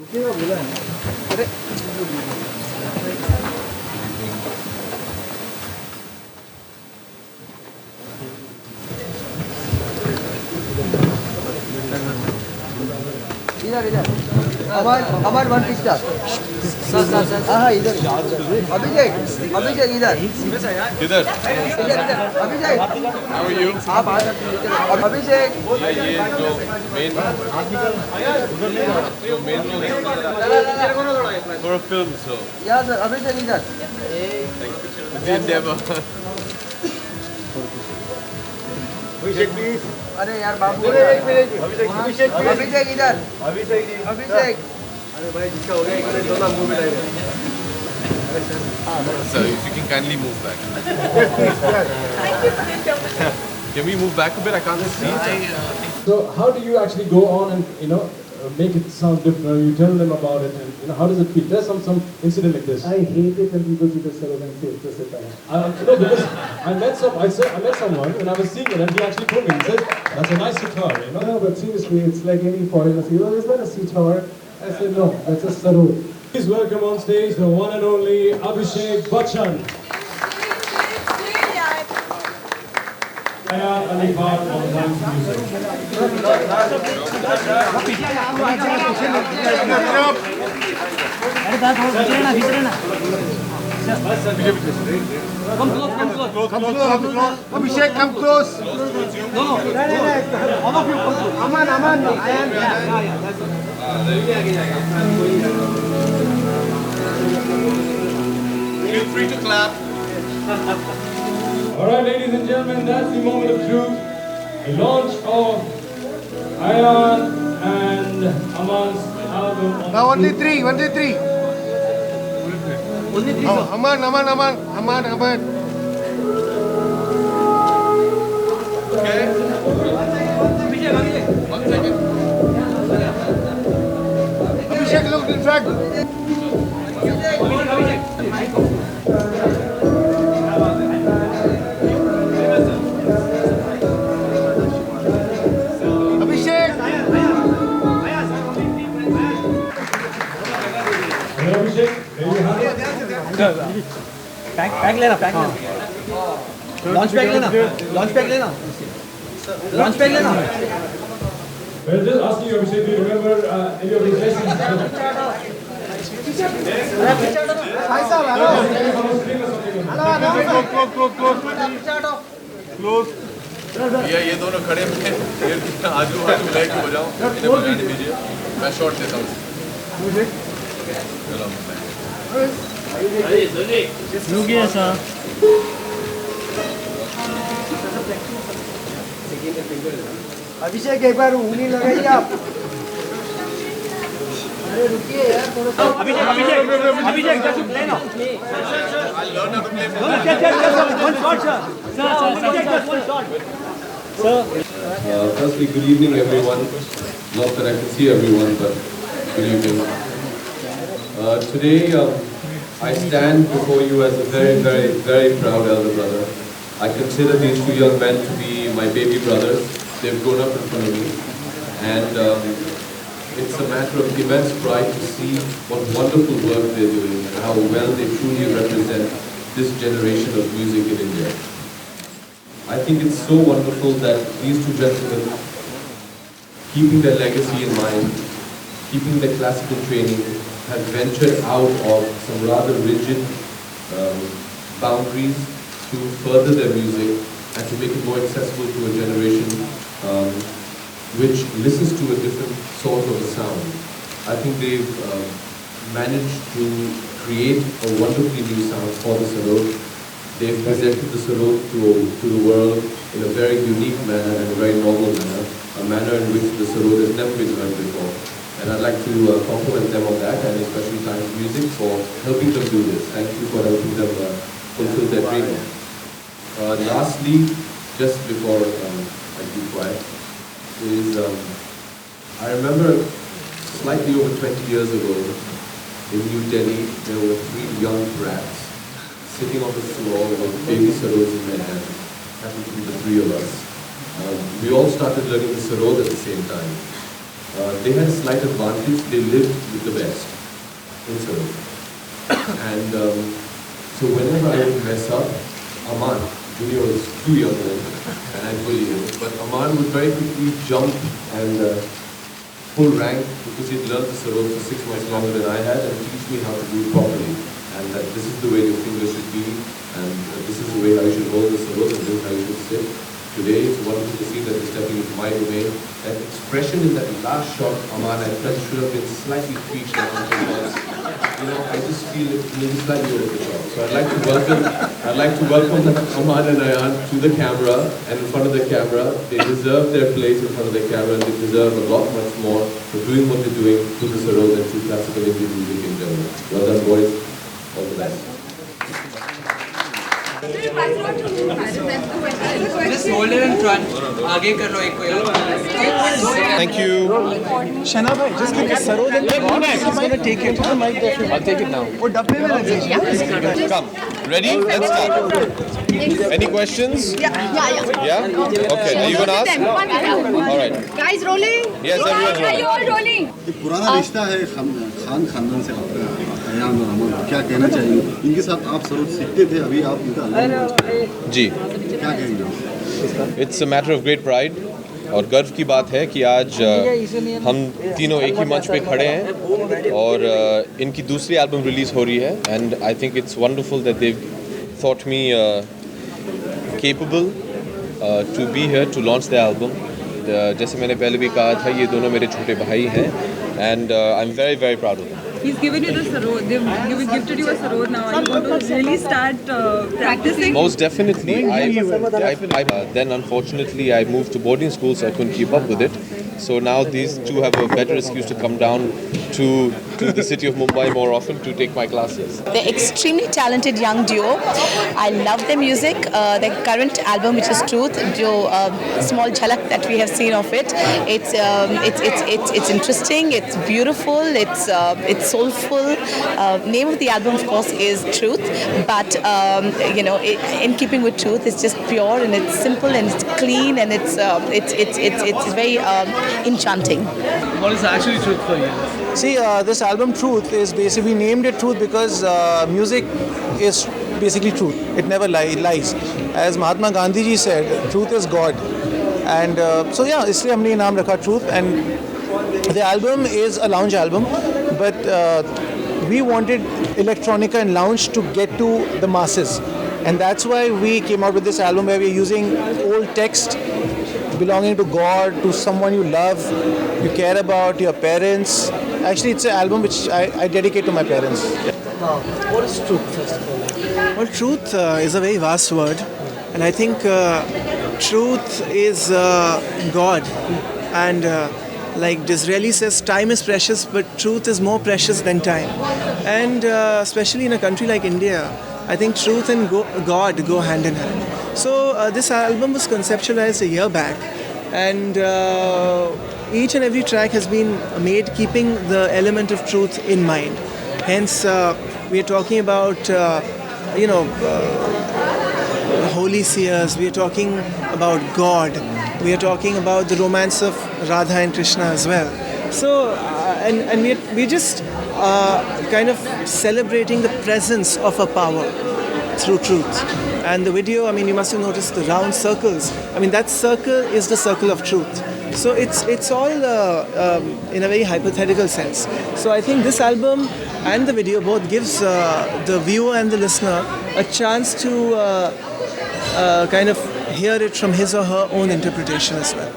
इधर इधर अमर one star हाँ इधर अभिषेक अभिषेक इधर किधर इधर अभिषेक How are you? आप आ सकते हैं अभिषेक ये जो main for a film, so यहाँ सर अभिषेक इधर the endeavor. अरे यार बाबू अभिषेक इधर अभिषेक So if you can kindly move back. Can we move back a bit? I can't see. So how do you actually go on and make it sound different? You tell them about it, and how does it feel? There's some incident like this. I hate it when people see the solo and say just it. No, because I met someone and I was seeing it, and he actually told me, he said, "That's a nice sitar, No, but seriously, it's like any foreigner say, "Oh, is that a sitar?" I said, "No, that's a sarod." Please welcome on stage the one and only Abhishek Bachchan. Ayaan Ali Bhatt on dance music. Abhishek, come close. No, all of you come close. Amaan, Ayaan, Feel free to clap. Alright, ladies and gentlemen, that's the moment of truth. The launch of Ayaan and Amaan's album. Now only three. Only three. Oh, Amaan. Okay. 1 second. Abhishek, look in front. Abhishek. Hello, Abhishek. There you have it. Pack लेना launch pack लेना Well, just asking you, Abhishek, do you remember any of his lessons? Close. ये दोनों खड़े हैं ये कितना आजू बाजू मिला के बजाओ इन्हें बजाने दीजिए मैं शॉट लेता हूँ चलो अभिषेक एक बार उंगली लगाइए आप अरे रुकिए यार थोड़ा अभिषेक just play now I'll learn how to play one shot sir Firstly, good evening everyone. Not that I can see everyone, but good evening. Today, I stand before you as a very, very, very proud elder brother. I consider these two young men to be my baby brothers. They've grown up in front of me. And it's a matter of immense pride to see what wonderful work they're doing and how well they truly represent this generation of music in India. I think it's so wonderful that these two gentlemen, keeping their legacy in mind, keeping their classical training, have ventured out of some rather rigid boundaries to further their music and to make it more accessible to a generation which listens to a different sort of a sound. I think they've managed to create a wonderfully new sound for the sarod. They've presented the sarod to the world in a very unique manner and a very novel manner, a manner in which the sarod has never been heard before. And I'd like to compliment them on that, and especially Times Music for helping them do this. Thank you for helping them fulfill their dream. Lastly, just before I keep quiet, is I remember slightly over 20 years ago in New Delhi, there were 3 young brats sitting on the floor with baby sarods in their hands. Happened to be the 3 of us. We all started learning the sarod at the same time. they had a slight advantage. They lived with the best in Sarod. And so whenever I would mess up, Amaan, Junior was too young then, and I'd bully him. But Amaan would very quickly jump and pull rank because he'd learned the Sarod for 6 months longer than I had and teach me how to do it properly. And that this is the way your fingers should be, and this is the way how you should hold the Sarod, and this is how you should sit. Today, it's wonderful to see that you're stepping into my domain. That expression in that last shot, Amaan, I felt should have been slightly tweaked down because, you know, I just feel it maybe slightly over the top. So I'd like to welcome Amaan and Ayaan to the camera and in front of the camera. They deserve their place in front of the camera, and they deserve a lot much more for doing what they're doing to the Sarod and to classical Indian music in general. Well done, boys. All the best. Just hold it in front. आगे कर लो एक कोई और. Thank you. Shana bhai, just give the Sarod and he's gonna take it. Put the mic there. I'll take it now. वो डब्बे में लगे. Come. Ready? Let's start. Any questions? Yeah? Okay. Are you gonna ask? All right. Guys, rolling. Yes, everyone's Are you rolling. all rolling? पुराना रिश्ता है खान खानदान से आपका अयान और अमान, क्या कहना चाहिए? इनके साथ आप सरोद सीखते थे, अभी आप इनका अलग जी. क्या कहेंगे? It's a matter of great pride. और गर्व की बात है कि आज हम तीनों एक ही मंच पे खड़े हैं और इनकी दूसरी एल्बम रिलीज़ हो रही है and I think it's wonderful that they thought me capable to be here to launch the album. जैसे मैंने पहले भी कहा था, ये दोनों मेरे छोटे भाई हैं and I am very very proud of them. He's given you the sarod. They've gifted you a sarod now. Are you going to really start practicing? Most definitely. Then unfortunately I moved to boarding school, so I couldn't keep up with it. So now these two have a better excuse to come down to the city of Mumbai more often to take my classes. They're extremely talented young duo. I love their music. Their current album, which is Truth, jo small jhalak that we have seen of it. It's interesting. It's beautiful. It's soulful. Name of the album, of course, is Truth. But you know, in keeping with Truth, it's just pure and it's simple and it's clean and it's very enchanting. What is actually truth for you? See, this album Truth is basically named it Truth because music is basically truth. It never lies. As Mahatma Gandhi ji said, truth is God. And so yeah, इसलिए हमने ये नाम रखा Truth. And the album is a lounge album, but we wanted electronica and lounge to get to the masses. And that's why we came out with this album where we're using old text belonging to God, to someone you love, you care about, your parents. Actually, it's an album which I dedicate to my parents. What is truth, first of all? Well, truth is a very vast word, and I think truth is God. And like Disraeli says, time is precious, but truth is more precious than time. And especially in a country like India, I think truth and God go hand in hand. So this album was conceptualized a year back, and each and every track has been made keeping the element of truth in mind. Hence, we are talking about, holy seers, we are talking about God, we are talking about the romance of Radha and Krishna as well. So, and we're just kind of celebrating the presence of a power through truth. And the video, I mean, you must have noticed the round circles. I mean, that circle is the circle of truth. So it's all in a very hypothetical sense. So I think this album and the video both gives the viewer and the listener a chance to kind of hear it from his or her own interpretation as well.